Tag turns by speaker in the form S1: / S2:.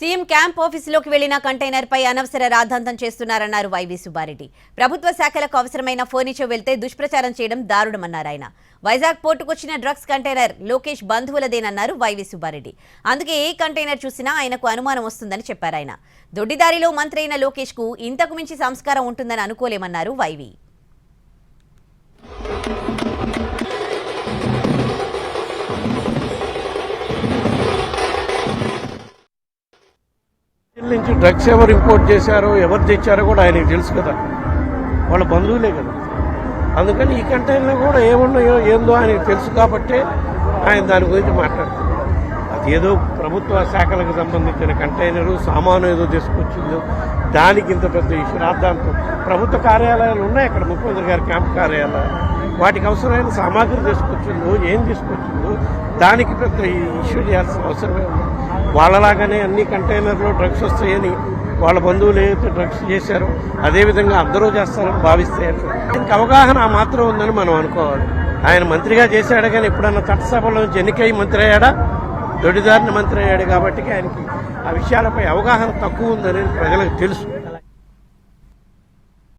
S1: CM camp ఆఫీసులోకి వెళ్లిన container పై అనవసర రాద్ధాంతం చేస్తున్నారన్నారు వైవి సుబ్బారెడ్డి. ప్రభుత్వ శాఖలకు అవసరమైన ఫర్నిచర్ వెళ్తే దుష్ప్రచారం చేయడం దారుణమన్నారు ఆయన. వైజాగ్ పోర్టుకొచ్చిన డ్రగ్స్ కంటైనర్ లోకేష్ బంధువులదేనన్నారు వైవి సుబ్బారెడ్డి. అందుకే ఏ కంటైనర్ చూసినా ఆయనకు అనుమానం వస్తుందని చెప్పారు ఆయన. దొడ్డిదారిలో మంత్రి అయిన లోకేష్ కు ఇంతకు మించి సంస్కారం ఉంటుందని అనుకోలేమన్నారు వైవి.
S2: నుంచి డ్రగ్స్ ఎవరు ఇంపోర్ట్ చేశారో ఎవరు తెచ్చారో కూడా ఆయనకు తెలుసు కదా, వాళ్ళ బంధువులే కదా. అందుకని ఈ కంటైనర్ కూడా ఏమున్నాయో ఏందో ఆయనకు తెలుసు కాబట్టి ఆయన దాని గురించి మాట్లాడుతున్నారు. అది ఏదో ప్రభుత్వ శాఖలకు సంబంధించిన కంటైనరు సామాను ఏదో తీసుకొచ్చిందో దానికి ఇంత పెద్ద ఇష్యూ రాద్దాంతో. ప్రభుత్వ కార్యాలయాలు ఉన్నాయి అక్కడ, ముఖ్యమంత్రి గారి క్యాంప్ కార్యాలయాలు, వాటికి అవసరమైన సామాగ్రి తీసుకొచ్చిందో ఏం తీసుకొచ్చిందో దానికి పెద్ద ఇష్యూ చేయాల్సిన అవసరమే ఉంది. వాళ్ళలాగానే అన్ని కంటైనర్లో డ్రగ్స్ వస్తాయని వాళ్ళ బంధువులు ఏదైతే డ్రగ్స్ చేశారో అదేవిధంగా అందరూ చేస్తారని భావిస్తే ఇంకా అవగాహన ఆ మాత్రం ఉందని మనం అనుకోవాలి. ఆయన మంత్రిగా చేశాడు కానీ ఎప్పుడన్నా చట్టసభలో ఎన్నికై మంత్రి అయ్యాడా? దొడ్డిదారిని మంత్రి అయ్యాడు కాబట్టి ఆయనకి ఆ విషయాలపై అవగాహన తక్కువ ఉందని ప్రజలకు తెలుసు.